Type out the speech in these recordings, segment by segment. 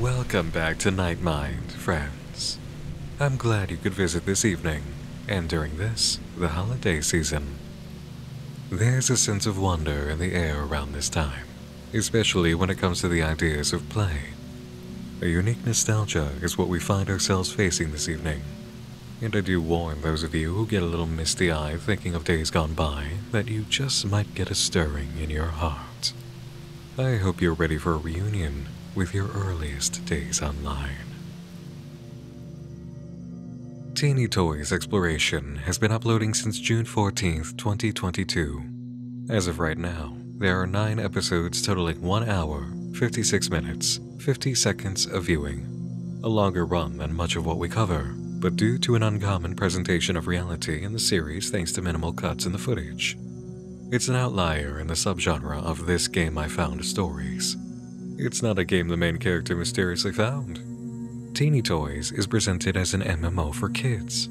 Welcome back to Night Mind, friends. I'm glad you could visit this evening, and during the holiday season. There's a sense of wonder in the air around this time, especially when it comes to the ideas of play. A unique nostalgia is what we find ourselves facing this evening. And I do warn those of you who get a little misty-eyed thinking of days gone by that you just might get a stirring in your heart. I hope you're ready for a reunion with your earliest days online. Teeny Toys Exploration has been uploading since June 14th, 2022. As of right now, there are 9 episodes totaling 1 hour, 56 minutes, 50 seconds of viewing. A longer run than much of what we cover, but due to an uncommon presentation of reality in the series thanks to minimal cuts in the footage. It's an outlier in the subgenre of This Game I Found stories. It's not a game the main character mysteriously found. Teeny Toys is presented as an MMO for kids,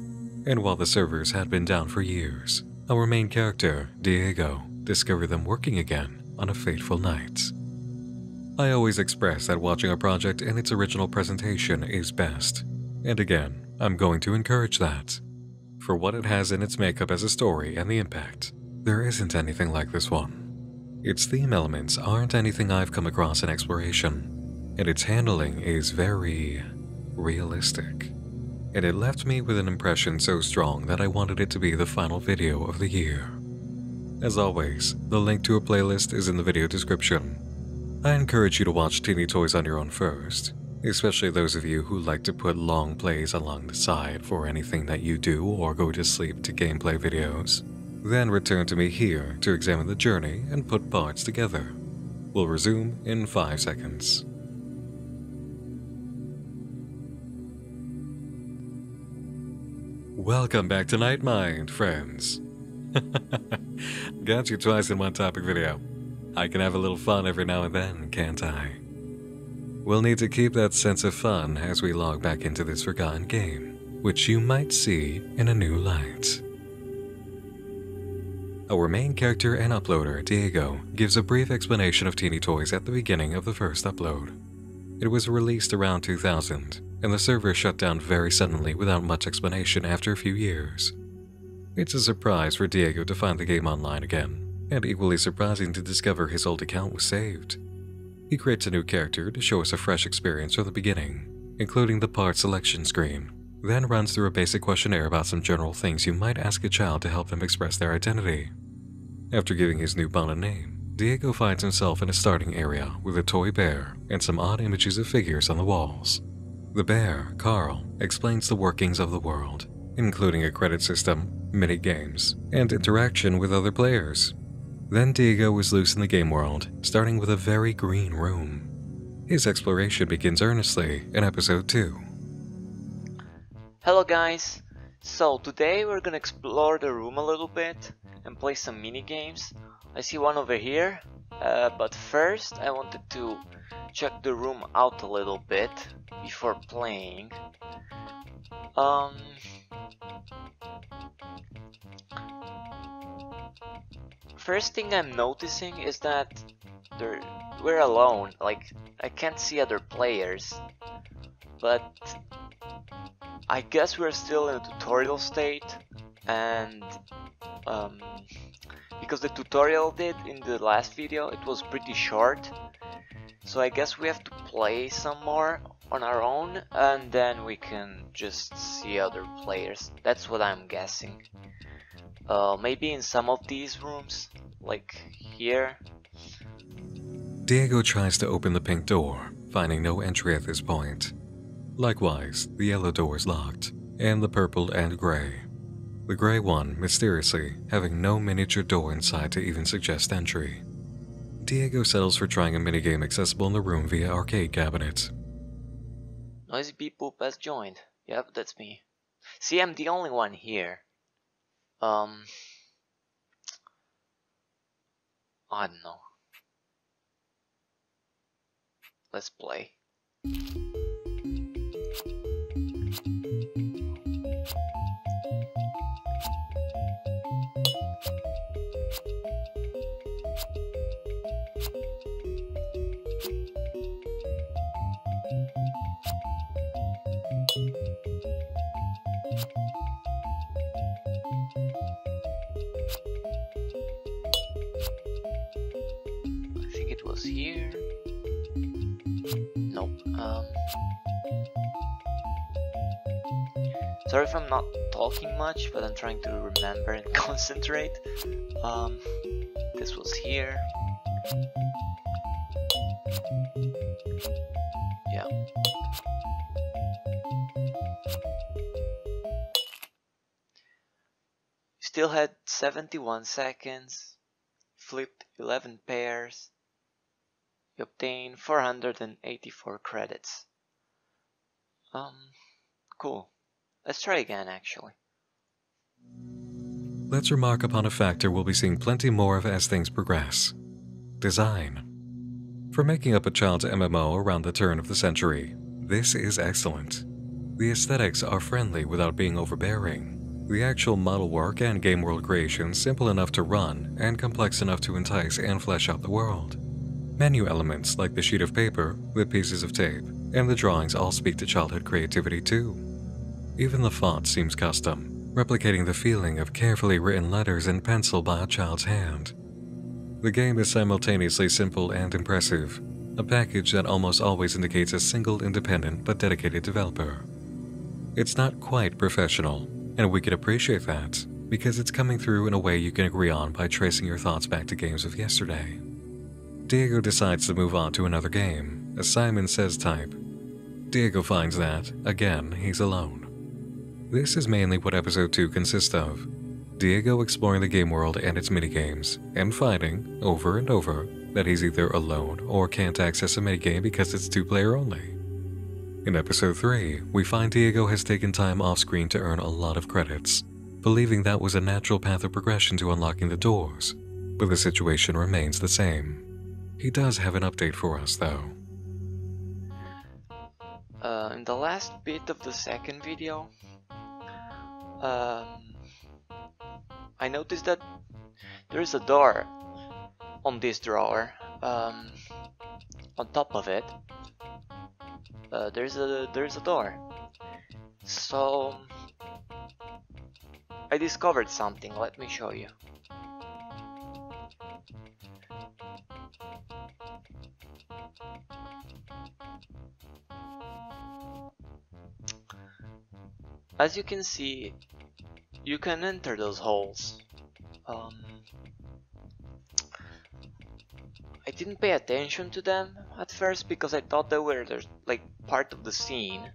and while the servers had been down for years, our main character, Diego, discovered them working again on a fateful night. I always express that watching a project in its original presentation is best, and again, I'm going to encourage that. For what it has in its makeup as a story and the impact, there isn't anything like this one. Its theme elements aren't anything I've come across in exploration, and its handling is very realistic. And it left me with an impression so strong that I wanted it to be the final video of the year. As always, the link to a playlist is in the video description. I encourage you to watch Teeny Toys on your own first, especially those of you who like to put long plays along the side for anything that you do or go to sleep to gameplay videos. Then return to me here to examine the journey and put parts together. We'll resume in 5 seconds. Welcome back to Night Mind, friends. Got you twice in one topic video. I can have a little fun every now and then, can't I? We'll need to keep that sense of fun as we log back into this forgotten game, which you might see in a new light. Our main character and uploader, Diego, gives a brief explanation of Teeny Toys at the beginning of the first upload. It was released around 2000, and the server shut down very suddenly without much explanation after a few years. It's a surprise for Diego to find the game online again, and equally surprising to discover his old account was saved. He creates a new character to show us a fresh experience from the beginning, including the part selection screen, then runs through a basic questionnaire about some general things you might ask a child to help them express their identity. After giving his newborn a name, Diego finds himself in a starting area with a toy bear and some odd images of figures on the walls. The bear, Carl, explains the workings of the world, including a credit system, mini-games, and interaction with other players. Then Diego is loose in the game world, starting with a very green room. His exploration begins earnestly in episode 2. Hello guys, so today we're gonna explore the room a little bit and play some mini games. I see one over here, but first I wanted to check the room out a little bit before playing. First thing I'm noticing is that we're alone, like I can't see other players, but I guess we're still in a tutorial state, and because the tutorial did in the last video, it was pretty short, so I guess we have to play some more on our own and then we can just see other players. That's what I'm guessing. Maybe in some of these rooms, like here. Diego tries to open the pink door, finding no entry at this point. Likewise, the yellow door is locked, and the purple and gray. The gray one, mysteriously, having no miniature door inside to even suggest entry. Diego settles for trying a minigame accessible in the room via arcade cabinets. Noisy people has joined. Yep, that's me. See, I'm the only one here. I don't know. Let's play. was here. Nope. Sorry if I'm not talking much, but I'm trying to remember and concentrate. This was here. Yeah. Still had 71 seconds. Flipped 11 pairs. You obtained 484 credits. Cool. Let's try again, actually. Let's remark upon a factor we'll be seeing plenty more of as things progress. Design. For making up a child's MMO around the turn of the century, this is excellent. The aesthetics are friendly without being overbearing. The actual model work and game world creation simple enough to run and complex enough to entice and flesh out the world. Menu elements like the sheet of paper, the pieces of tape, and the drawings all speak to childhood creativity too. Even the font seems custom, replicating the feeling of carefully written letters in pencil by a child's hand. The game is simultaneously simple and impressive, a package that almost always indicates a single independent but dedicated developer. It's not quite professional, and we can appreciate that, because it's coming through in a way you can agree on by tracing your thoughts back to games of yesterday. Diego decides to move on to another game, a Simon Says type. Diego finds that, again, he's alone. This is mainly what episode 2 consists of. Diego exploring the game world and its minigames, and finding, over and over, that he's either alone or can't access a minigame because it's 2-player only. In episode 3, we find Diego has taken time off-screen to earn a lot of credits, believing that was a natural path of progression to unlocking the doors, but the situation remains the same. He does have an update for us, though. In the last bit of the second video, I noticed that there is a door on this drawer. On top of it, there's a door. So I discovered something. Let me show you. As you can see, you can enter those holes. I didn't pay attention to them at first because I thought they were like part of the scene,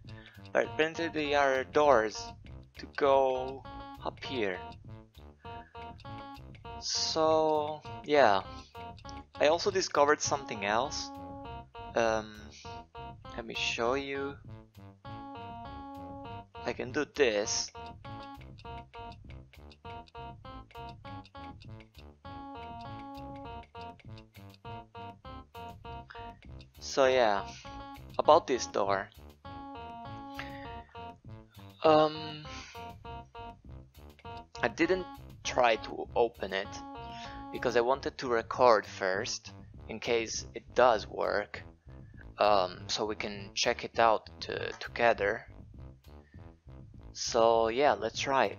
but apparently they are doors to go up here. So yeah, I also discovered something else. Let me show you. I can do this. So yeah, about this door. I didn't try to open it because I wanted to record first in case it does work, so we can check it out together. So yeah, let's try it.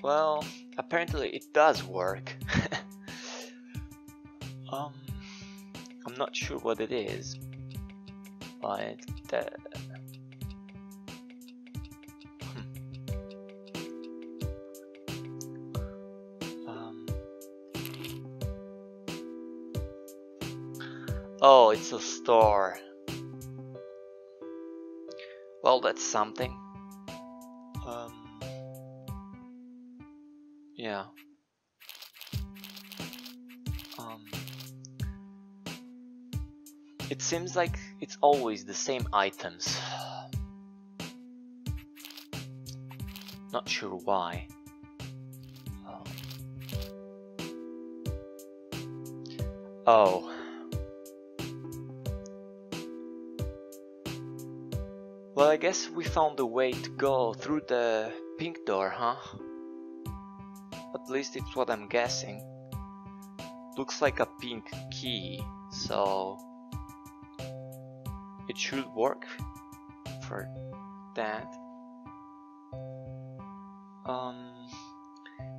Well, apparently it does work. I'm not sure what it is, but oh, it's a store. Well, that's something. Yeah. It seems like it's always the same items. Not sure why. Oh. Well, I guess we found a way to go through the pink door, huh? At least it's what I'm guessing. looks like a pink key, so it should work for that.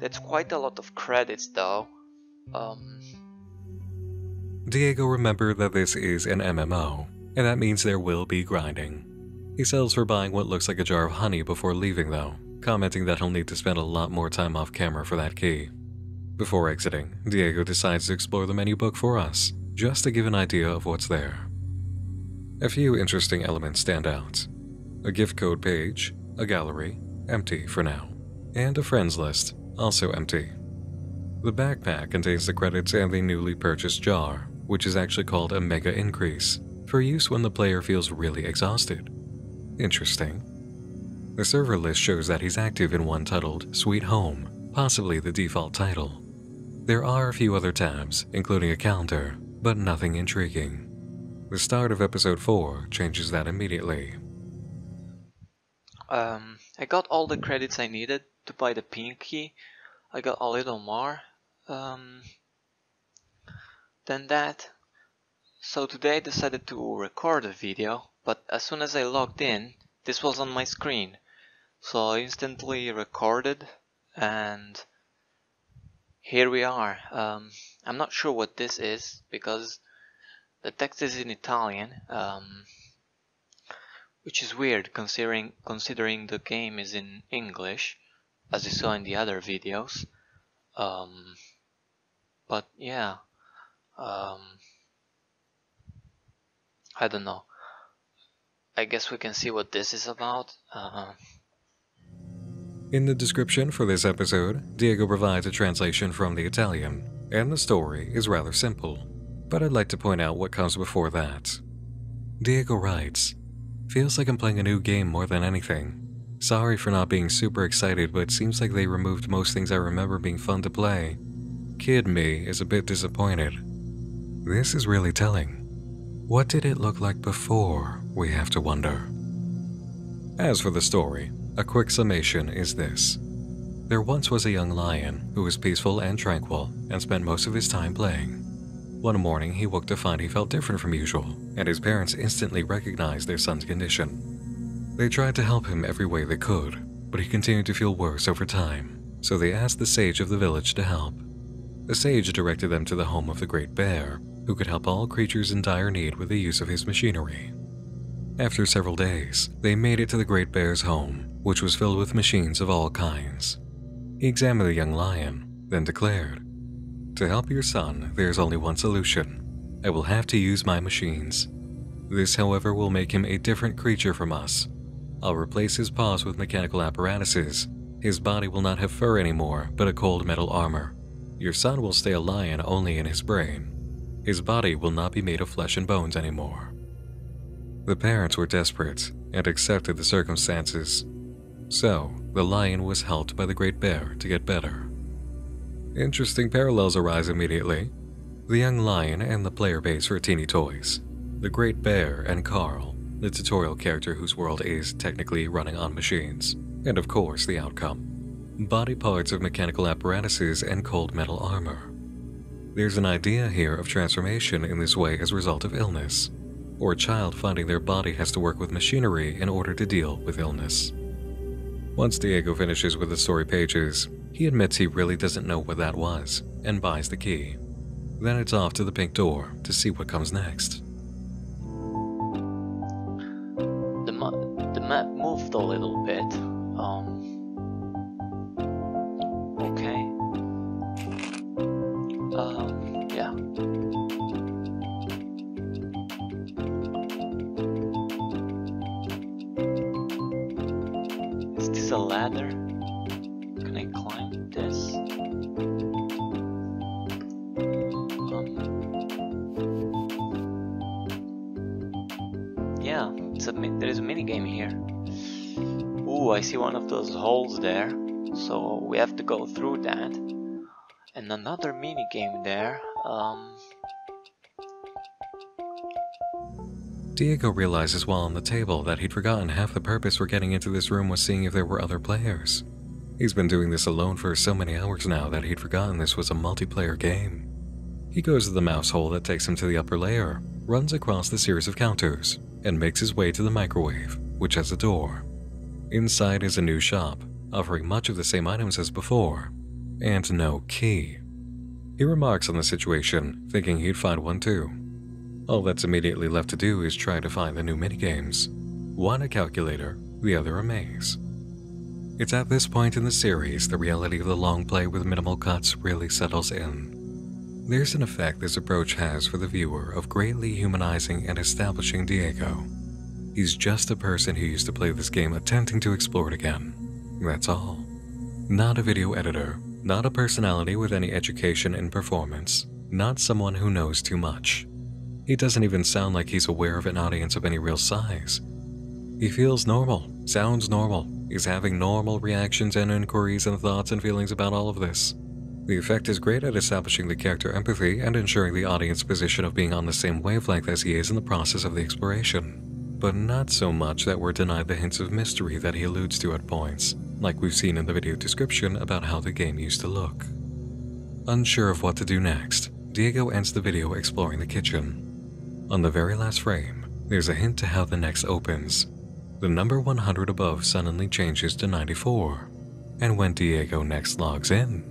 That's quite a lot of credits though. Diego remembered that this is an MMO, and that means there will be grinding. He settles for buying what looks like a jar of honey before leaving though, commenting that he'll need to spend a lot more time off camera for that key. Before exiting, Diego decides to explore the menu book for us, just to give an idea of what's there. A few interesting elements stand out. A gift code page, a gallery, empty for now, and a friends list, also empty. The backpack contains the credits and the newly purchased jar, which is actually called a Mega Increase, for use when the player feels really exhausted. Interesting. The server list shows that he's active in one titled Sweet Home, possibly the default title. There are a few other tabs, including a calendar, but nothing intriguing. The start of episode 4 changes that immediately. I got all the credits I needed to buy the pink key. I got a little more than that. So today I decided to record a video, but as soon as I logged in, this was on my screen. So I instantly recorded, and here we are. I'm not sure what this is because the text is in Italian, which is weird considering the game is in English, as you saw in the other videos. But yeah, I don't know. I guess we can see what this is about. In the description for this episode, Diego provides a translation from the Italian, and the story is rather simple, but I'd like to point out what comes before that. Diego writes, "Feels like I'm playing a new game more than anything. Sorry for not being super excited, but it seems like they removed most things I remember being fun to play. Kid me is a bit disappointed." This is really telling. What did it look like before, we have to wonder. As for the story, a quick summation is this. There once was a young lion who was peaceful and tranquil and spent most of his time playing. One morning he woke to find he felt different from usual, and his parents instantly recognized their son's condition. They tried to help him every way they could, but he continued to feel worse over time, so they asked the sage of the village to help. The sage directed them to the home of the Great Bear, who could help all creatures in dire need with the use of his machinery. After several days, they made it to the Great Bear's home, which was filled with machines of all kinds. He examined the young lion, then declared, "To help your son, there's only one solution. I will have to use my machines. This, however, will make him a different creature from us. I'll replace his paws with mechanical apparatuses. His body will not have fur anymore, but a cold metal armor. Your son will stay a lion only in his brain. His body will not be made of flesh and bones anymore." The parents were desperate and accepted the circumstances. So, the lion was helped by the Great Bear to get better. Interesting parallels arise immediately. The young lion and the player base for Teeny Toys. The Great Bear and Carl, the tutorial character whose world is technically running on machines. And of course, the outcome. Body parts of mechanical apparatuses and cold metal armor. There's an idea here of transformation in this way as a result of illness, or a child finding their body has to work with machinery in order to deal with illness. Once Diego finishes with the story pages, he admits he really doesn't know what that was, and buys the key. Then it's off to the pink door to see what comes next. The map moved a little bit. Okay. Yeah. Is this a ladder? Can I climb this? Yeah, there is a minigame here. Ooh, I see one of those holes there. So we have to go through that. And another minigame there. Diego realizes while on the table that he'd forgotten half the purpose for getting into this room was seeing if there were other players. He's been doing this alone for so many hours now that he'd forgotten this was a multiplayer game. He goes to the mouse hole that takes him to the upper layer, runs across the series of counters, and makes his way to the microwave, which has a door. Inside is a new shop, offering much of the same items as before, and no key. He remarks on the situation, thinking he'd find one too. All that's immediately left to do is try to find the new minigames. One a calculator, the other a maze. It's at this point in the series the reality of the long play with minimal cuts really settles in. There's an effect this approach has for the viewer of greatly humanizing and establishing Diego. He's just a person who used to play this game attempting to explore it again. That's all. Not a video editor, not a personality with any education in performance, not someone who knows too much. He doesn't even sound like he's aware of an audience of any real size. He feels normal, sounds normal, is having normal reactions and inquiries and thoughts and feelings about all of this. The effect is great at establishing the character empathy and ensuring the audience position of being on the same wavelength as he is in the process of the exploration. But not so much that we're denied the hints of mystery that he alludes to at points, like we've seen in the video description about how the game used to look. Unsure of what to do next, Diego ends the video exploring the kitchen. On the very last frame, there's a hint to how the next opens. The number 100 above suddenly changes to 94, and when Diego next logs in,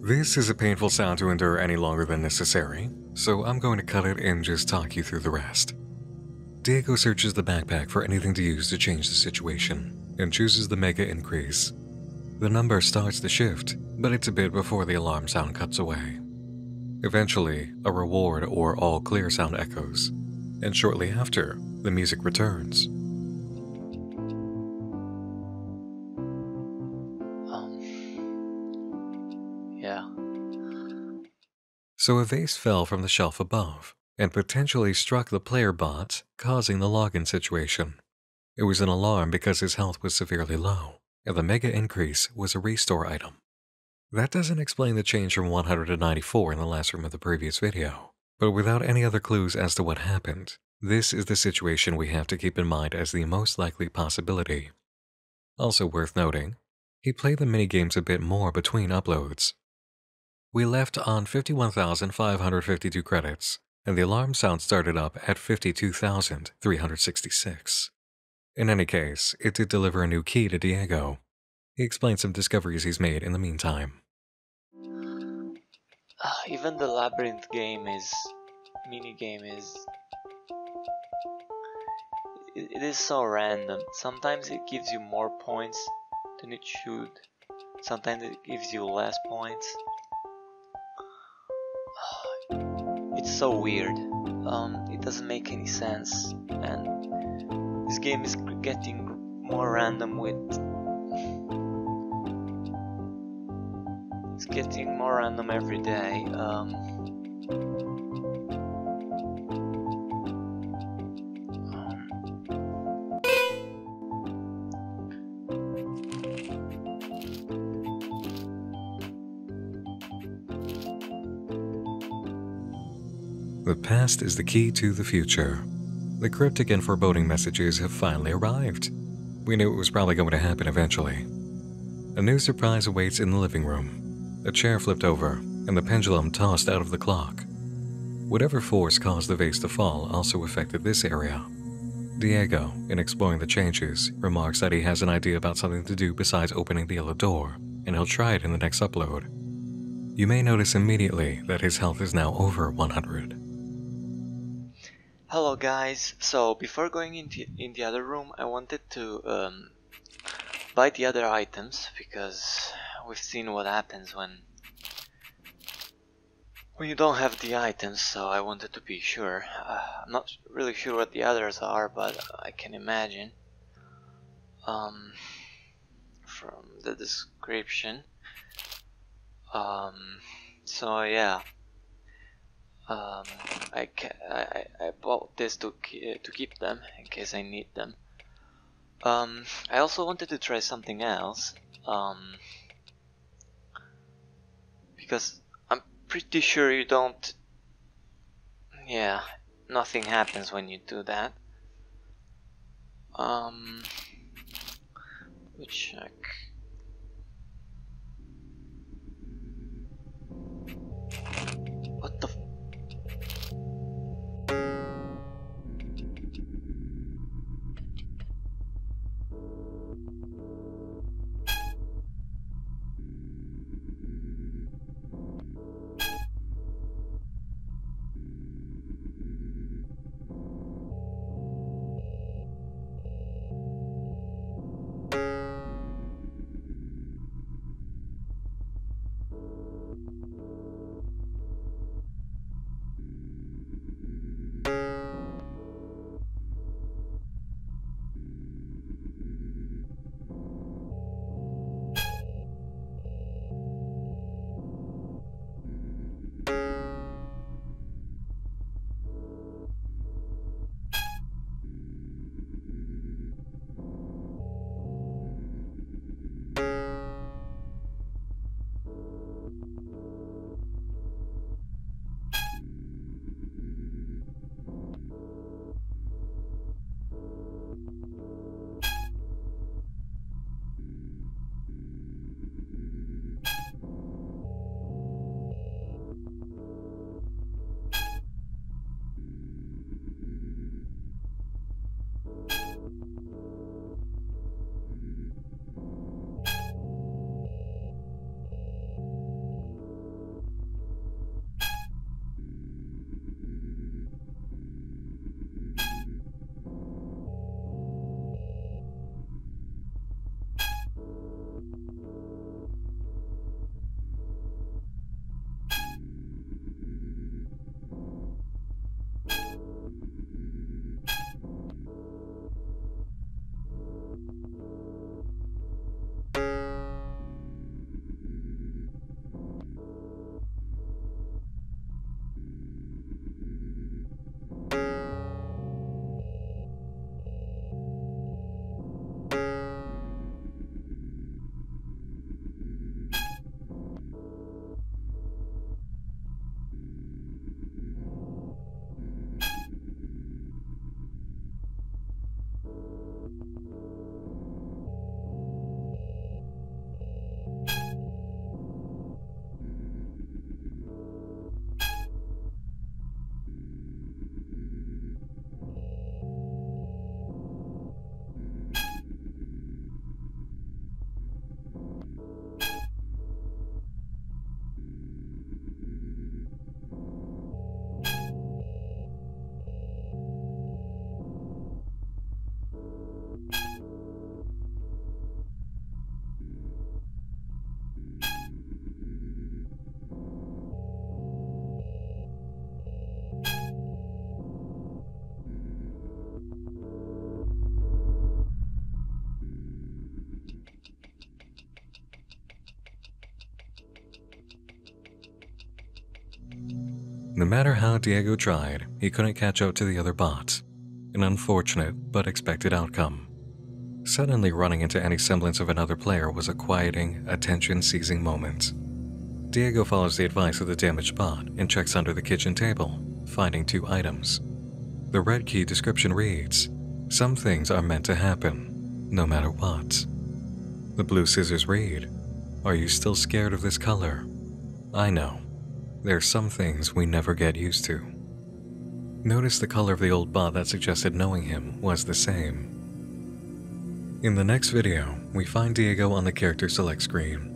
this is a painful sound to endure any longer than necessary, so I'm going to cut it and just talk you through the rest. Diego searches the backpack for anything to use to change the situation, and chooses the mega increase. The number starts to shift, but it's a bit before the alarm sound cuts away. Eventually, a reward or all clear sound echoes, and shortly after, the music returns. Yeah. So a vase fell from the shelf above, and potentially struck the player bot, causing the login situation. It was an alarm because his health was severely low, and the mega increase was a restore item. That doesn't explain the change from 100 to 94 in the last room of the previous video, but without any other clues as to what happened, this is the situation we have to keep in mind as the most likely possibility. Also worth noting, he played the minigames a bit more between uploads. We left on 51,552 credits, and the alarm sound started up at 52,366. In any case, it did deliver a new key to Diego. He explained some discoveries he's made in the meantime. Even the labyrinth minigame it is so random. Sometimes it gives you more points than it should. Sometimes it gives you less points. It's so weird. It doesn't make any sense, and this game is getting more random it's getting more random every day. The past is the key to the future. The cryptic and foreboding messages have finally arrived. We knew it was probably going to happen eventually. A new surprise awaits in the living room. A chair flipped over, and the pendulum tossed out of the clock. Whatever force caused the vase to fall also affected this area. Diego, in exploring the changes, remarks that he has an idea about something to do besides opening the yellow door, and he'll try it in the next upload. You may notice immediately that his health is now over 100. Hello guys, so before going in the other room, I wanted to buy the other items, because we've seen what happens when you don't have the items, so I wanted to be sure. I'm not really sure what the others are, but I can imagine from the description. So yeah. I bought this to keep them in case I need them. I also wanted to try something else, because I'm pretty sure you don't. Yeah, nothing happens when you do that. Let's check. What the f— No matter how Diego tried, he couldn't catch up to the other bots. An unfortunate but expected outcome. Suddenly running into any semblance of another player was a quieting, attention-seizing moment. Diego follows the advice of the damaged bot and checks under the kitchen table, finding 2 items. The red key description reads, "Some things are meant to happen, no matter what." The blue scissors read, "Are you still scared of this color? I know. There's some things we never get used to." Notice the color of the old bot that suggested knowing him was the same. In the next video, we find Diego on the character select screen.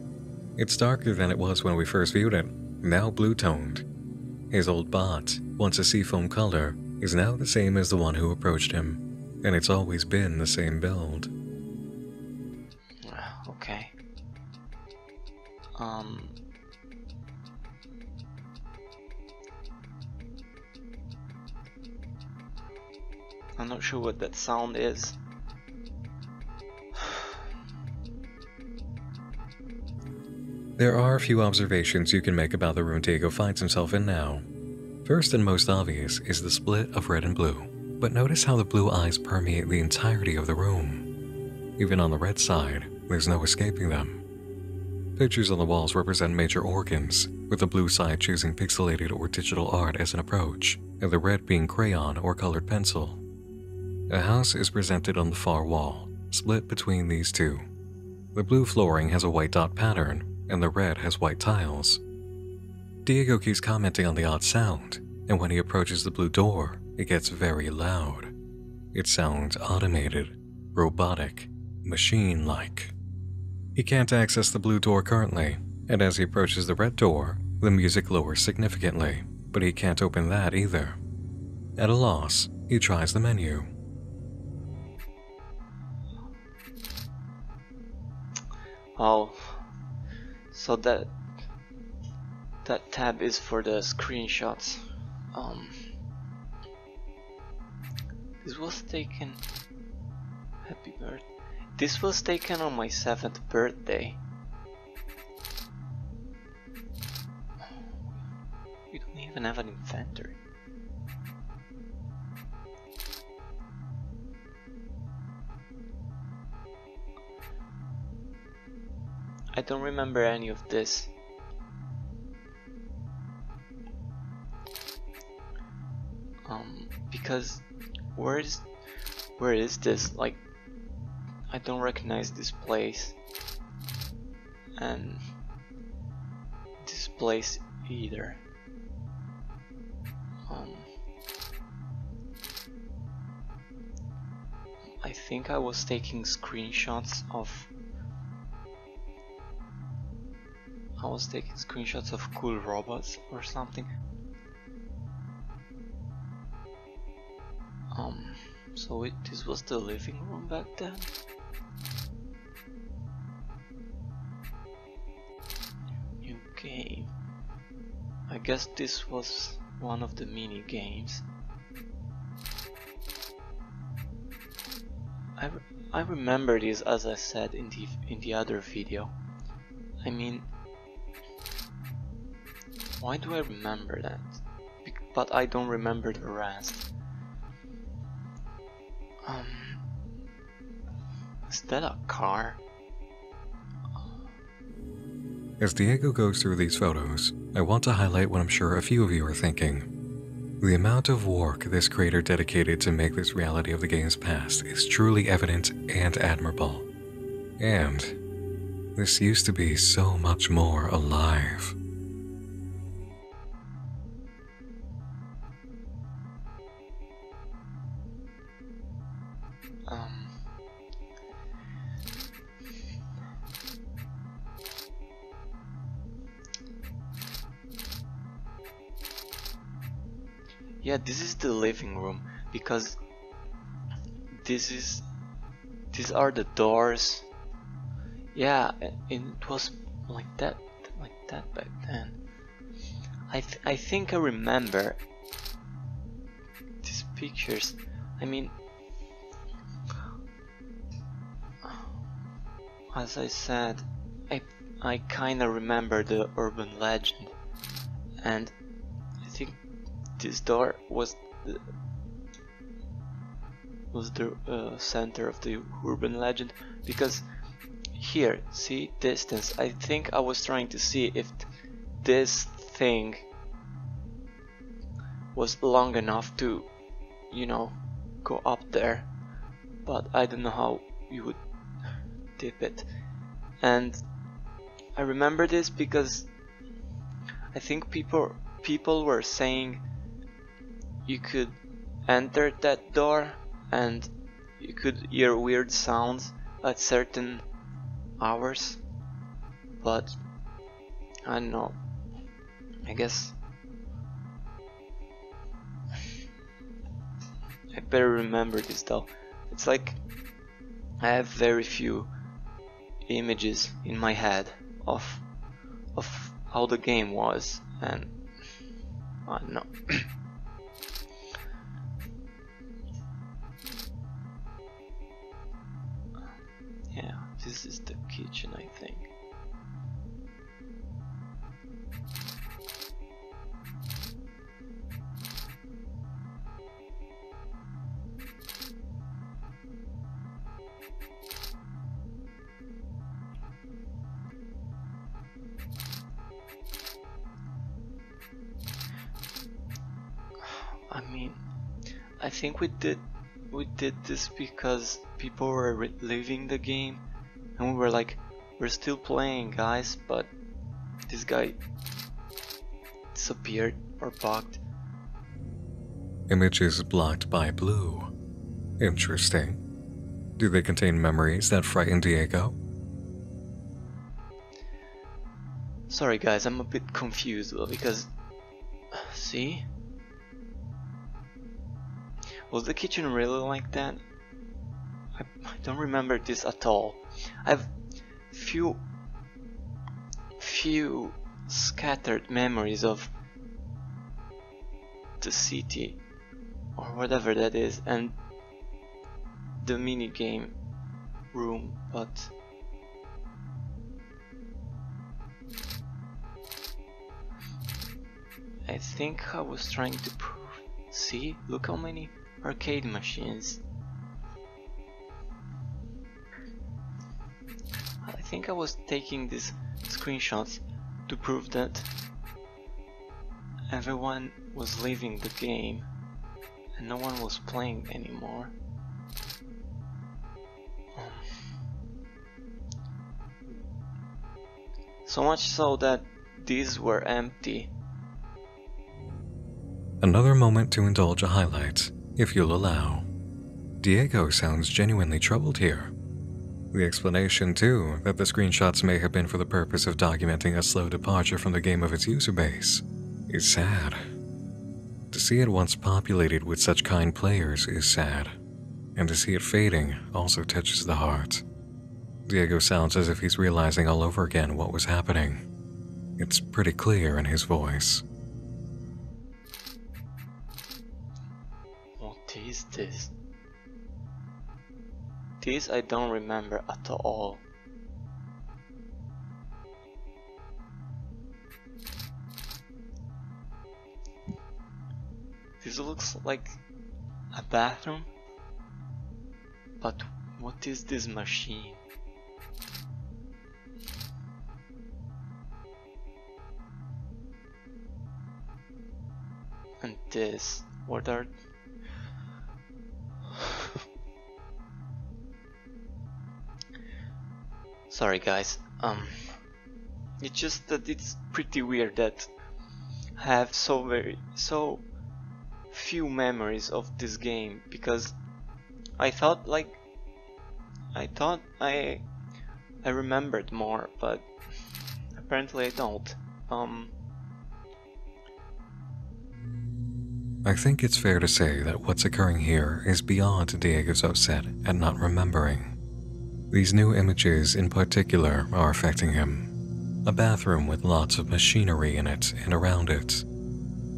It's darker than it was when we first viewed it, now blue-toned. His old bot, once a seafoam color, is now the same as the one who approached him, and it's always been the same build. Okay. I'm not sure what that sound is. There are a few observations you can make about the room Diego finds himself in now. First and most obvious is the split of red and blue, but notice how the blue eyes permeate the entirety of the room. Even on the red side, there's no escaping them. Pictures on the walls represent major organs, with the blue side choosing pixelated or digital art as an approach, and the red being crayon or colored pencil. A house is presented on the far wall, split between these two. The blue flooring has a white dot pattern, and the red has white tiles. Diego keeps commenting on the odd sound, and when he approaches the blue door, it gets very loud. It sounds automated, robotic, machine-like. He can't access the blue door currently, and as he approaches the red door, the music lowers significantly, but he can't open that either. At a loss, he tries the menu. Oh, so that tab is for the screenshots. This was taken. Happy birthday. This was taken on my 7th birthday. We don't even have an inventory. I don't remember any of this. Because where is this? Like, I don't recognize this place, and this place either. I think I was taking screenshots of cool robots or something. So this was the living room back then. New game. I guess this was one of the mini games. I remember this, as I said in the other video. I mean, why do I remember that? But I don't remember the rest. Is that a car? As Diego goes through these photos, I want to highlight what I'm sure a few of you are thinking. The amount of work this creator dedicated to make this reality of the game's past is truly evident and admirable. And this used to be so much more alive. Yeah, this is the living room, because these are the doors. Yeah, and it was like that back then. I think I remember these pictures. I mean, as I said, I kinda remember the urban legend, and I think this door was the center of the urban legend, because here, see, distance. I think I was trying to see if this thing was long enough to, you know, go up there, but I don't know how you would dip it. And I remember this because I think people were saying you could enter that door and you could hear weird sounds at certain hours, but I don't know. I guess I better remember this though. It's like I have very few images in my head of how the game was, and I don't know. Yeah, this is the kitchen, I think. I think we did this because people were leaving the game, and we were like, we're still playing, guys, but this guy disappeared or bugged. Images blocked by blue. Interesting. Do they contain memories that frighten Diego? Sorry guys, I'm a bit confused because... See? Was the kitchen really like that? I don't remember this at all. I have few scattered memories of the city or whatever that is and the minigame room, but I think I was trying to prove. See, look how many arcade machines. I think I was taking these screenshots to prove that everyone was leaving the game and no one was playing anymore. So much so that these were empty. Another moment to indulge a highlight, if you'll allow. Diego sounds genuinely troubled here. The explanation, too, that the screenshots may have been for the purpose of documenting a slow departure from the game of its user base, is sad. To see it once populated with such kind players is sad, and to see it fading also touches the heart. Diego sounds as if he's realizing all over again what was happening. It's pretty clear in his voice. What is this? This I don't remember at all. This looks like a bathroom, but what is this machine? And this, what are... Sorry guys, it's just that it's pretty weird that I have so few memories of this game, because I thought I remembered more, but apparently I don't. I think it's fair to say that what's occurring here is beyond Diego's upset at not remembering. These new images in particular are affecting him. A bathroom with lots of machinery in it and around it.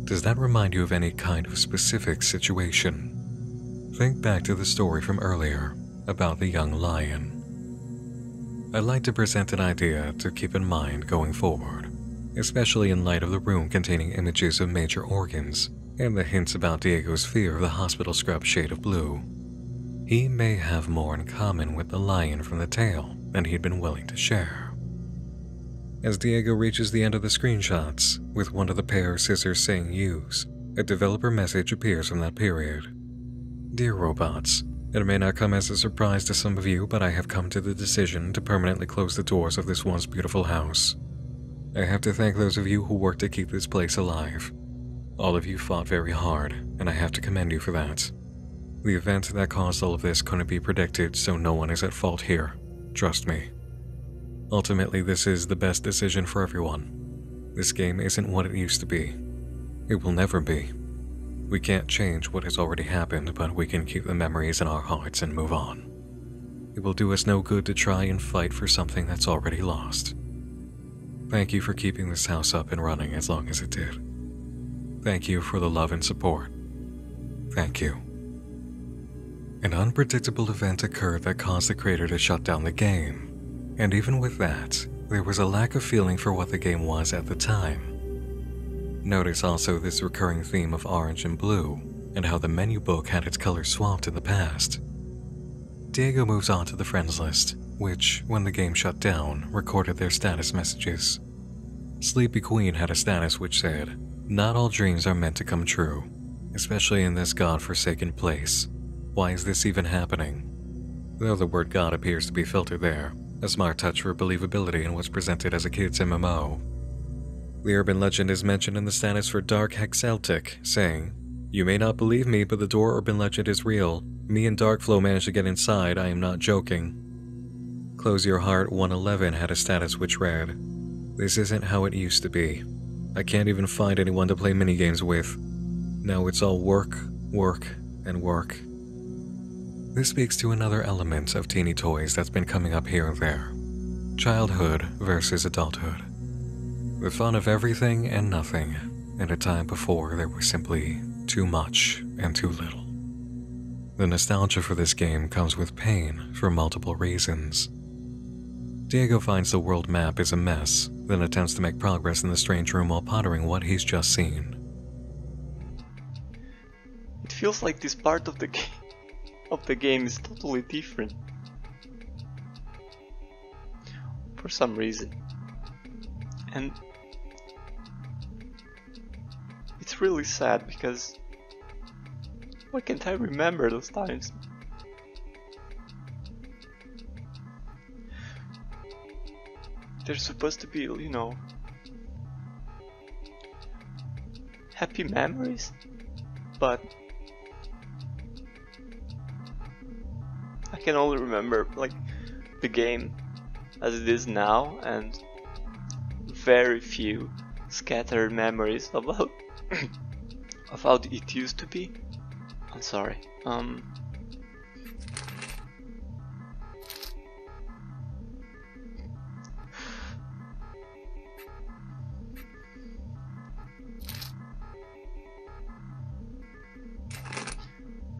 Does that remind you of any kind of specific situation? Think back to the story from earlier about the young lion. I'd like to present an idea to keep in mind going forward, especially in light of the room containing images of major organs and the hints about Diego's fear of the hospital scrub shade of blue. He may have more in common with the lion from the tale than he'd been willing to share. As Diego reaches the end of the screenshots, with one of the pair of scissors saying use, a developer message appears from that period. Dear robots, it may not come as a surprise to some of you, but I have come to the decision to permanently close the doors of this once beautiful house. I have to thank those of you who worked to keep this place alive. All of you fought very hard, and I have to commend you for that. The event that caused all of this couldn't be predicted, so no one is at fault here. Trust me. Ultimately, this is the best decision for everyone. This game isn't what it used to be. It will never be. We can't change what has already happened, but we can keep the memories in our hearts and move on. It will do us no good to try and fight for something that's already lost. Thank you for keeping this house up and running as long as it did. Thank you for the love and support. Thank you. An unpredictable event occurred that caused the creator to shut down the game, and even with that, there was a lack of feeling for what the game was at the time. Notice also this recurring theme of orange and blue, and how the menu book had its colors swapped in the past. Diego moves on to the friends list, which, when the game shut down, recorded their status messages. Sleepy Queen had a status which said, "Not all dreams are meant to come true." especially in this god-forsaken place. Why is this even happening? Though the word God appears to be filtered there, a smart touch for believability in what's presented as a kid's MMO. The urban legend is mentioned in the status for Dark Hexeltic, saying, "You may not believe me, but the door urban legend is real. Me and Darkflow managed to get inside, I am not joking." Close Your Heart 111 had a status which read, "This isn't how it used to be. I can't even find anyone to play minigames with. Now it's all work, work, and work." This speaks to another element of teeny toys that's been coming up here and there. Childhood versus adulthood. The fun of everything and nothing, in a time before there was simply too much and too little. The nostalgia for this game comes with pain for multiple reasons. Diego finds the world map is a mess, then attempts to make progress in the strange room while pondering what he's just seen. It feels like this part of the game is totally different. For some reason. And it's really sad because why can't I remember those times? They're supposed to be, happy memories, but I can only remember the game as it is now and very few scattered memories about of how it used to be. I'm sorry.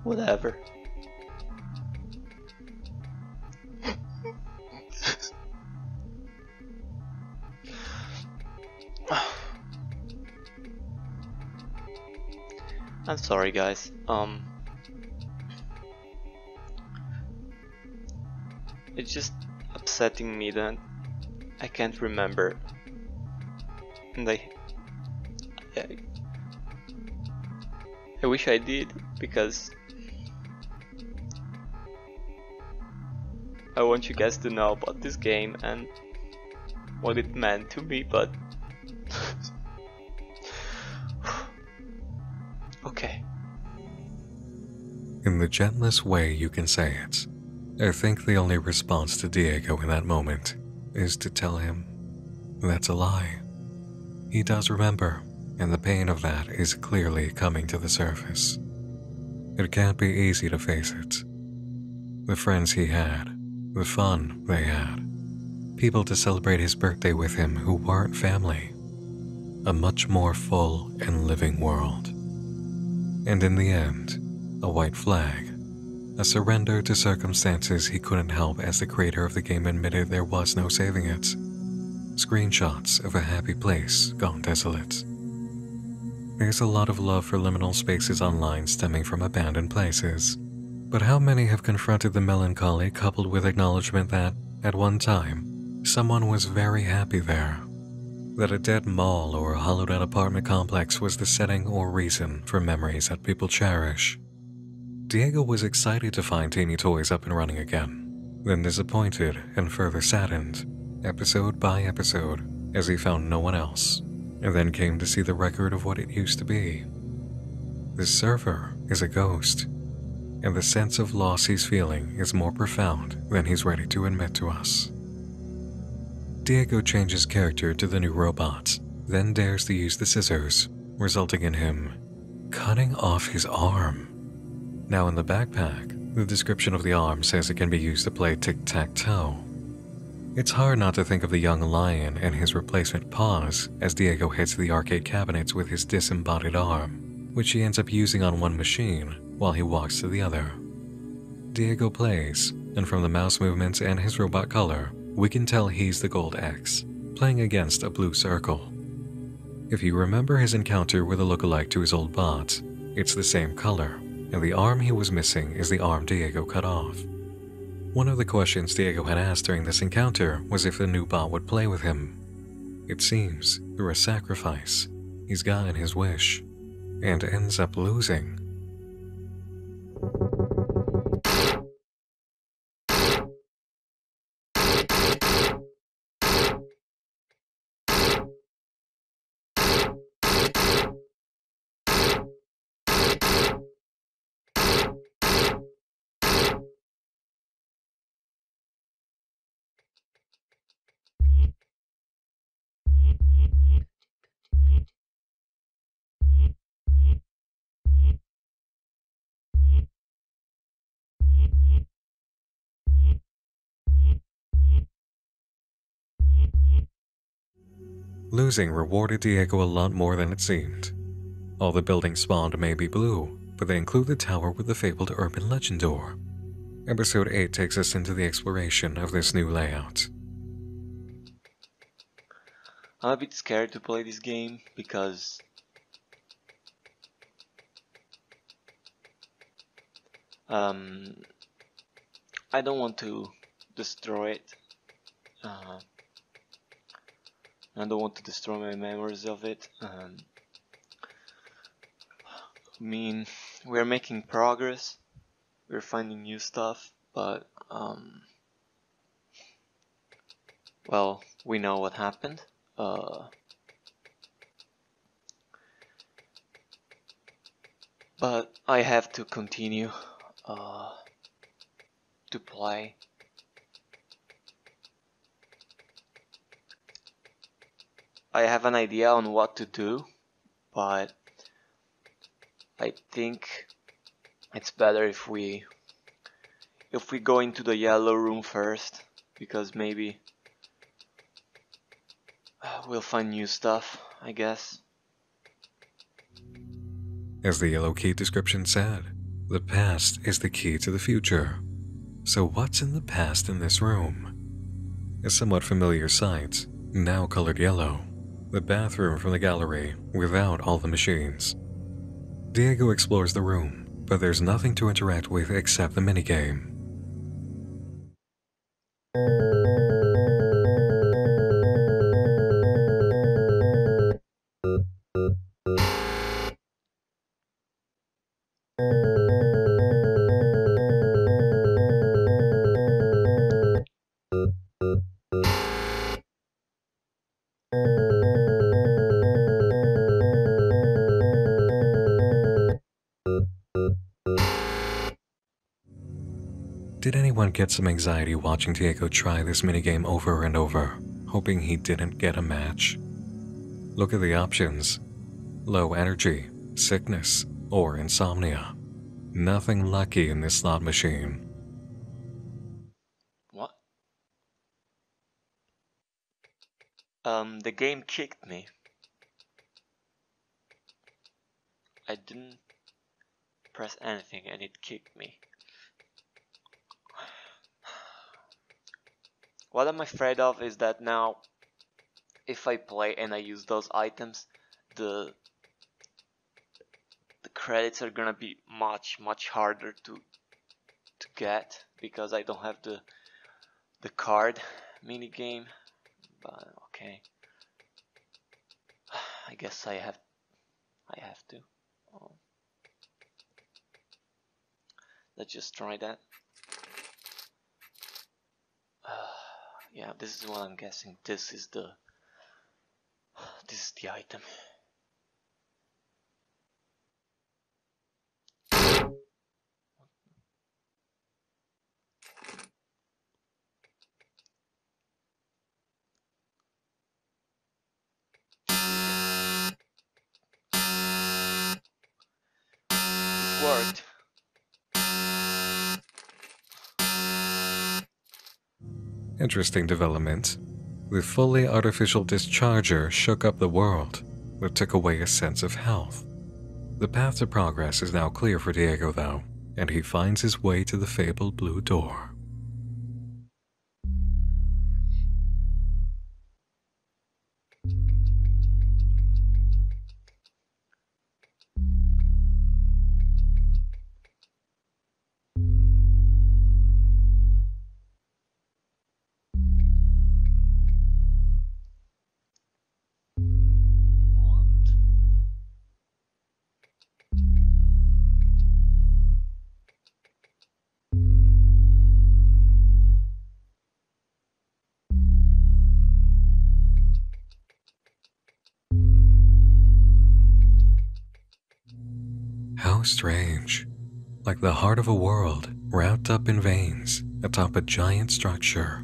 Whatever. I'm sorry, guys. It's just upsetting me that I can't remember, and I wish I did, because I want you guys to know about this game and what it meant to me, but okay. In the gentlest way you can say it, I think the only response to Diego in that moment is to tell him that's a lie. He does remember, and the pain of that is clearly coming to the surface. It can't be easy to face it. The friends he had, the fun they had, people to celebrate his birthday with him who weren't family, a much more full and living world. And in the end, a white flag, a surrender to circumstances he couldn't help as the creator of the game admitted there was no saving it. Screenshots of a happy place gone desolate. There's a lot of love for liminal spaces online stemming from abandoned places, but how many have confronted the melancholy coupled with acknowledgement that, at one time, someone was very happy there? That a dead mall or a hollowed-out apartment complex was the setting or reason for memories that people cherish. Diego was excited to find Teeny Toys up and running again, then disappointed and further saddened, episode by episode, as he found no one else, and then came to see the record of what it used to be. This server is a ghost, and the sense of loss he's feeling is more profound than he's ready to admit to us. Diego changes character to the new robot, then dares to use the scissors, resulting in him cutting off his arm. Now in the backpack, the description of the arm says it can be used to play tic-tac-toe. It's hard not to think of the young lion and his replacement paws as Diego heads to the arcade cabinets with his disembodied arm, which he ends up using on one machine while he walks to the other. Diego plays, and from the mouse movements and his robot color, we can tell he's the Gold X, playing against a blue circle. If you remember his encounter with a lookalike to his old bot, it's the same color, and the arm he was missing is the arm Diego cut off. One of the questions Diego had asked during this encounter was if the new bot would play with him. It seems, through a sacrifice, he's gotten his wish. and ends up losing. Losing rewarded Diego a lot more than it seemed. All the buildings spawned may be blue, but they include the tower with the fabled urban legend door. Episode 8 takes us into the exploration of this new layout. I'm a bit scared to play this game because I don't want to destroy it. I don't want to destroy my memories of it. I mean, we're making progress. We're finding new stuff, but well, we know what happened. But I have to continue to play. I have an idea on what to do, but I think it's better if we go into the yellow room first, because maybe we'll find new stuff, I guess. As the yellow key description said, the past is the key to the future. So what's in the past in this room? A somewhat familiar sight, now colored yellow, the bathroom from the gallery without all the machines. Diego explores the room, but there's nothing to interact with except the minigame. Did anyone get some anxiety watching Diego try this minigame over and over, hoping he didn't get a match? Look at the options. Low energy, sickness, or insomnia. Nothing lucky in this slot machine. What? The game kicked me. I didn't press anything and it kicked me. What I'm afraid of is that now, if I play and I use those items, the credits are gonna be much harder to get, because I don't have the card minigame. But okay, I guess I have to. Let's just try that. Yeah, this is what I'm guessing. This is the item. It worked. Interesting development. The fully artificial discharger shook up the world, but took away a sense of health. The path to progress is now clear for Diego though, and he finds his way to the fabled blue door. How strange. Like the heart of a world wrapped up in veins atop a giant structure.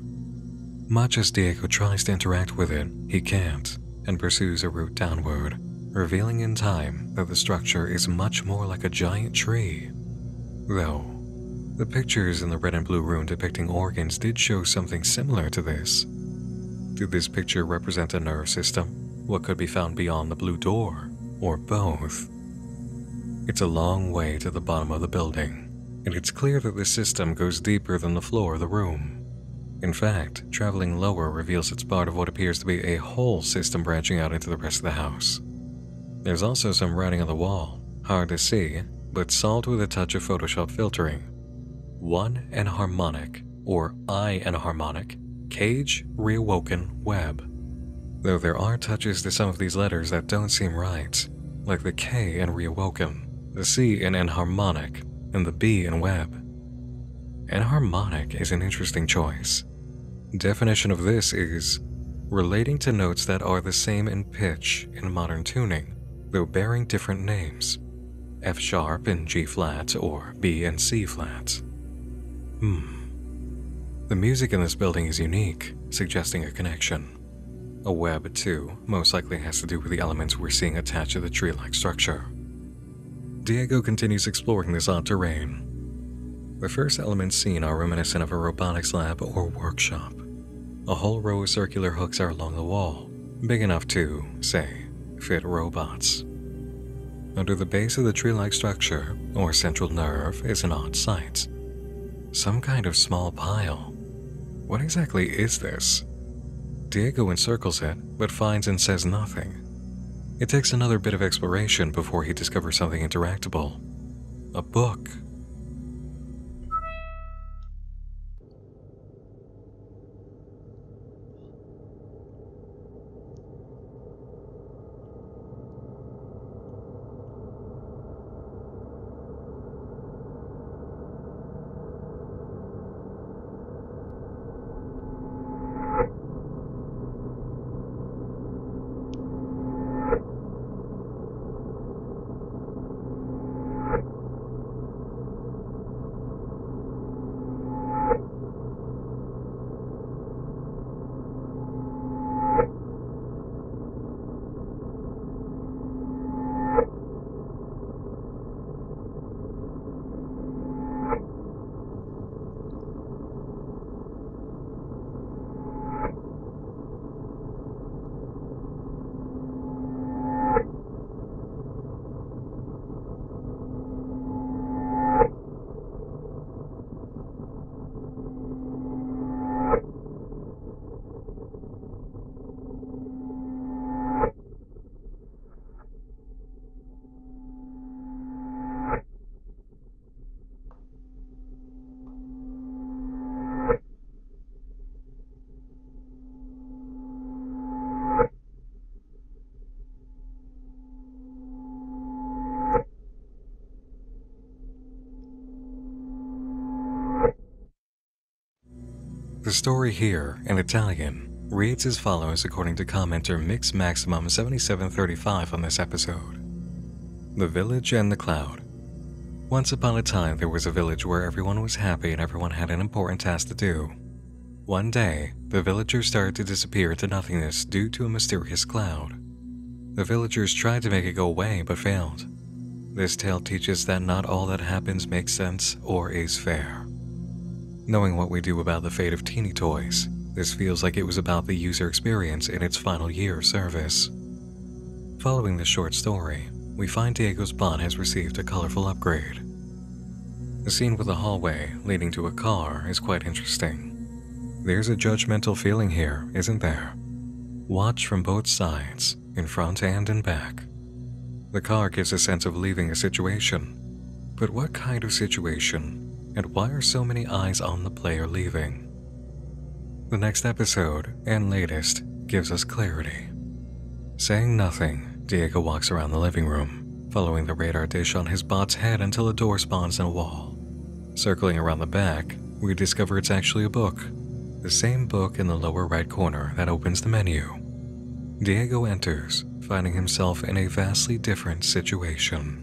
Much as Diego tries to interact with it, he can't, and pursues a route downward, revealing in time that the structure is much more like a giant tree. Though, the pictures in the red and blue room depicting organs did show something similar to this. Did this picture represent a nerve system, what could be found beyond the blue door, or both? It's a long way to the bottom of the building, and it's clear that this system goes deeper than the floor of the room. In fact, traveling lower reveals it's part of what appears to be a whole system branching out into the rest of the house. There's also some writing on the wall, hard to see, but solved with a touch of Photoshop filtering. One enharmonic, or I enharmonic, cage reawoken web. Though there are touches to some of these letters that don't seem right, like the K in reawoken, the C in enharmonic, and the B in web. Enharmonic is an interesting choice. Definition of this is relating to notes that are the same in pitch in modern tuning, though bearing different names. F sharp in G flat or B and C flat. The music in this building is unique, suggesting a connection. A web, too, most likely has to do with the elements we're seeing attached to the tree-like structure. Diego continues exploring this odd terrain. The first elements seen are reminiscent of a robotics lab or workshop. A whole row of circular hooks are along the wall, big enough to, say, fit robots. Under the base of the tree-like structure, or central nerve, is an odd sight. Some kind of small pile. What exactly is this? Diego encircles it, but finds and says nothing. It takes another bit of exploration before he discovers something interactable. A book. The story here, in Italian, reads as follows according to commenter MixMaximum7735 on this episode. The Village and the Cloud. Once upon a time there was a village where everyone was happy and everyone had an important task to do. One day, the villagers started to disappear into nothingness due to a mysterious cloud. The villagers tried to make it go away but failed. This tale teaches that not all that happens makes sense or is fair. Knowing what we do about the fate of teeny toys, this feels like it was about the user experience in its final year of service. Following this short story, we find Diego's bot has received a colorful upgrade. The scene with the hallway leading to a car is quite interesting. There's a judgmental feeling here, isn't there? Watch from both sides, in front and in back. The car gives a sense of leaving a situation. But what kind of situation? And why are so many eyes on the player leaving? The next episode, and latest, gives us clarity. Saying nothing, Diego walks around the living room, following the radar dish on his bot's head until a door spawns in a wall. Circling around the back, we discover it's actually a book. The same book in the lower right corner that opens the menu. Diego enters, finding himself in a vastly different situation.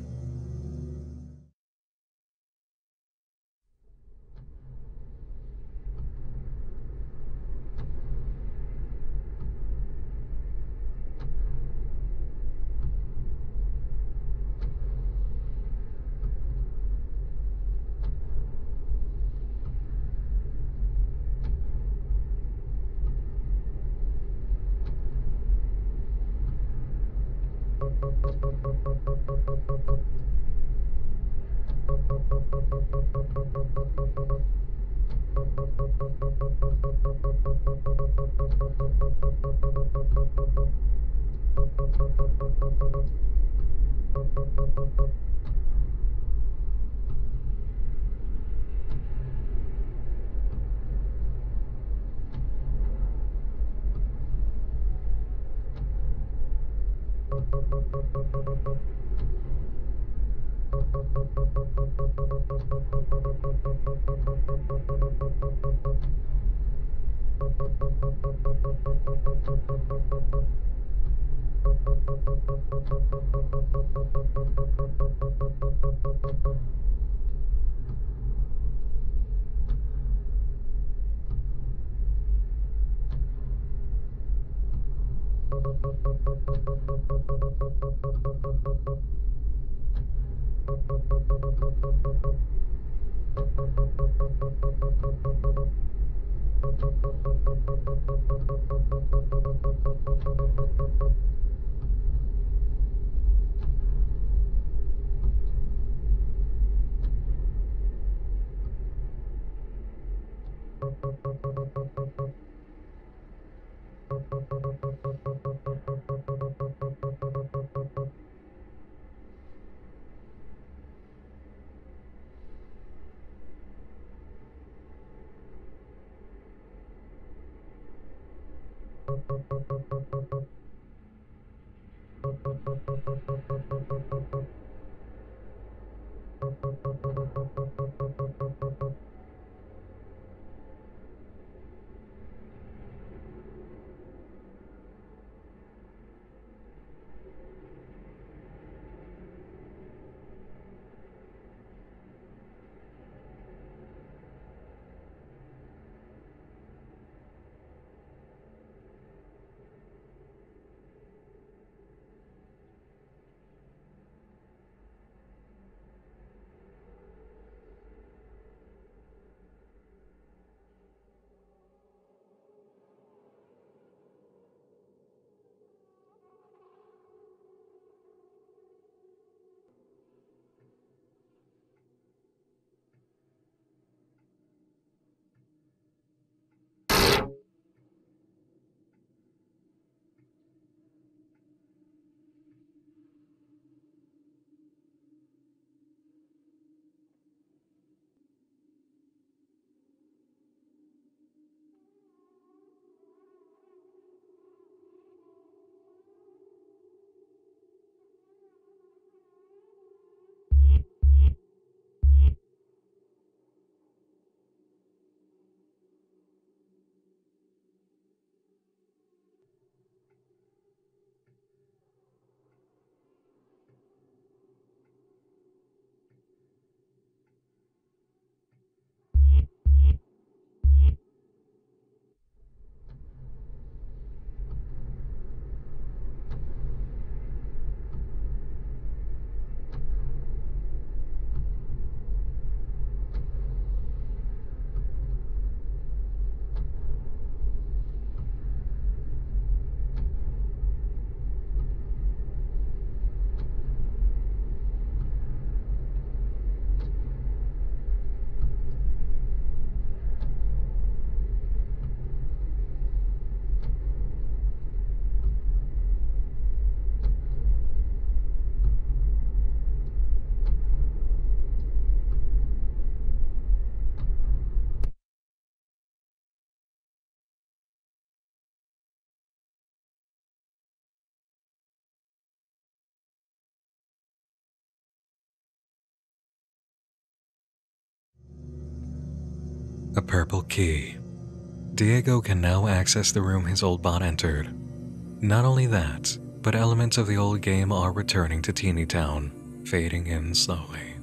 A purple key. Diego can now access the room his old bot entered. Not only that, but elements of the old game are returning to Teeny Town, fading in slowly.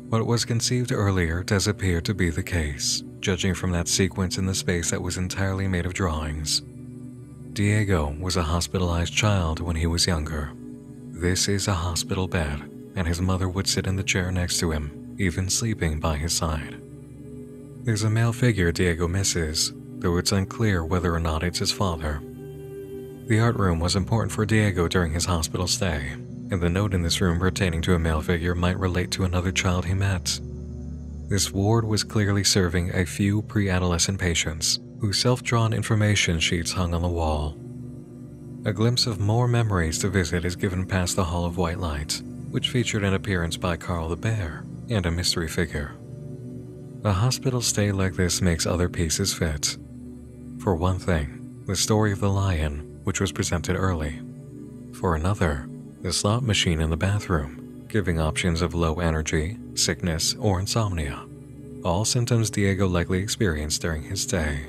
What was conceived earlier does appear to be the case, judging from that sequence in the space that was entirely made of drawings. Diego was a hospitalized child when he was younger. This is a hospital bed, and his mother would sit in the chair next to him, even sleeping by his side. There's a male figure Diego misses, though it's unclear whether or not it's his father. The art room was important for Diego during his hospital stay, and the note in this room pertaining to a male figure might relate to another child he met. This ward was clearly serving a few pre-adolescent patients, whose self-drawn information sheets hung on the wall. A glimpse of more memories to visit is given past the Hall of White Light, which featured an appearance by Carl the Bear and a mystery figure. A hospital stay like this makes other pieces fit. For one thing, the story of the lion, which was presented early. For another, the slot machine in the bathroom, giving options of low energy, sickness, or insomnia, all symptoms Diego likely experienced during his stay.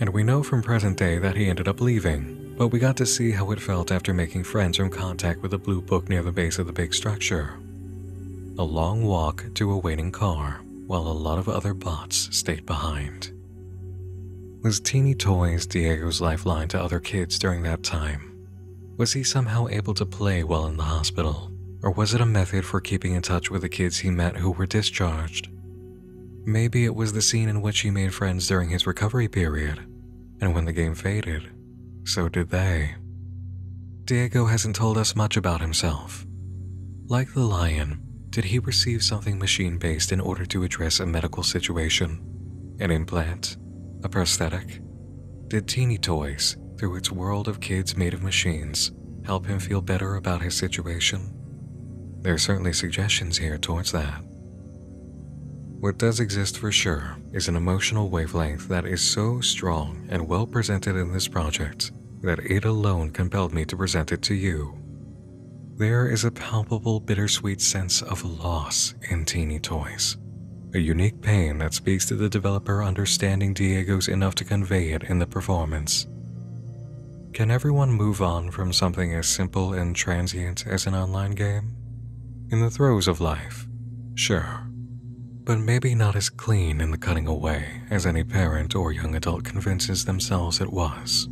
And we know from present day that he ended up leaving, but we got to see how it felt after making friends from contact with the blue book near the base of the big structure. A long walk to a waiting car, while a lot of other bots stayed behind. Was Teeny Toys Diego's lifeline to other kids during that time? Was he somehow able to play while in the hospital, or was it a method for keeping in touch with the kids he met who were discharged? Maybe it was the scene in which he made friends during his recovery period, and when the game faded, so did they. Diego hasn't told us much about himself. Like the lion, did he receive something machine-based in order to address a medical situation? An implant? A prosthetic? Did Teeny Toys, through its world of kids made of machines, help him feel better about his situation? There are certainly suggestions here towards that. What does exist for sure is an emotional wavelength that is so strong and well presented in this project that it alone compelled me to present it to you. There is a palpable bittersweet sense of loss in Teeny Toys, a unique pain that speaks to the developer understanding Diego's enough to convey it in the performance. Can everyone move on from something as simple and transient as an online game? In the throes of life, sure, but maybe not as clean in the cutting away as any parent or young adult convinces themselves it was.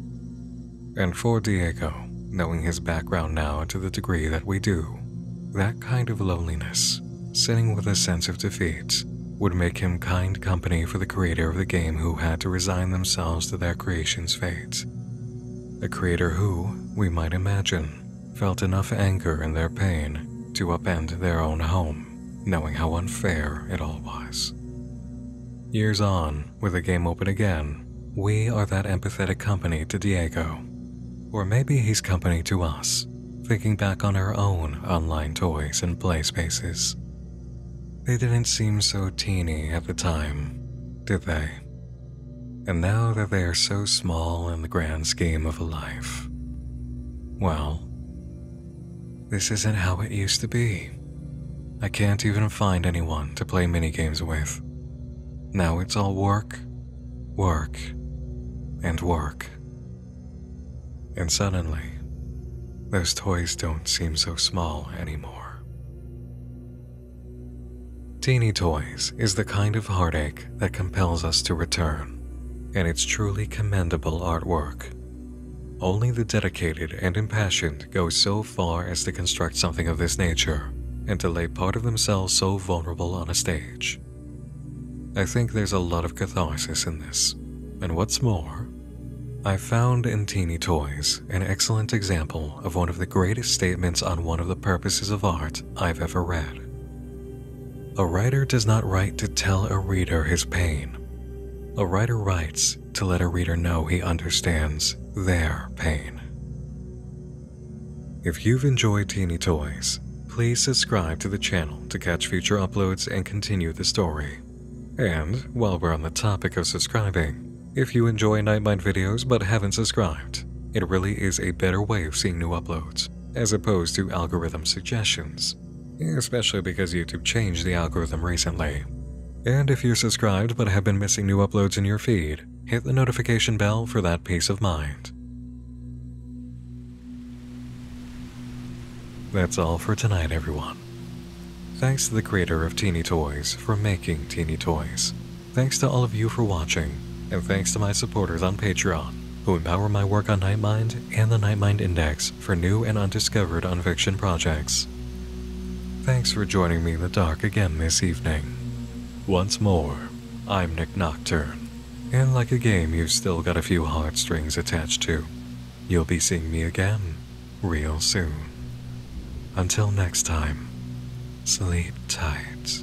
And for Diego, knowing his background now to the degree that we do, that kind of loneliness, sitting with a sense of defeat, would make him kind company for the creator of the game who had to resign themselves to their creation's fate. A creator who, we might imagine, felt enough anger in their pain to upend their own home, knowing how unfair it all was. Years on, with the game open again, we are that empathetic company to Diego. Or maybe he's company to us, thinking back on our own online toys and play spaces. They didn't seem so teeny at the time, did they? And now that they are so small in the grand scheme of a life, well, this isn't how it used to be. I can't even find anyone to play minigames with. Now it's all work, work, and work. And suddenly, those toys don't seem so small anymore. Teeny Toys is the kind of heartache that compels us to return, and it's truly commendable artwork. Only the dedicated and impassioned go so far as to construct something of this nature, and to lay part of themselves so vulnerable on a stage. I think there's a lot of catharsis in this, and what's more, I found in Teeny Toys an excellent example of one of the greatest statements on one of the purposes of art I've ever read. A writer does not write to tell a reader his pain. A writer writes to let a reader know he understands their pain. If you've enjoyed Teeny Toys, please subscribe to the channel to catch future uploads and continue the story. And while we're on the topic of subscribing, if you enjoy Nightmind videos but haven't subscribed, it really is a better way of seeing new uploads, as opposed to algorithm suggestions, especially because YouTube changed the algorithm recently. And if you're subscribed but have been missing new uploads in your feed, hit the notification bell for that peace of mind. That's all for tonight, everyone. Thanks to the creator of Teeny Toys for making Teeny Toys. Thanks to all of you for watching, and thanks to my supporters on Patreon, who empower my work on Nightmind and the Nightmind Index for new and undiscovered unfiction projects. Thanks for joining me in the dark again this evening. Once more, I'm Nick Nocturne, and like a game you've still got a few heartstrings attached to, you'll be seeing me again real soon. Until next time, sleep tight.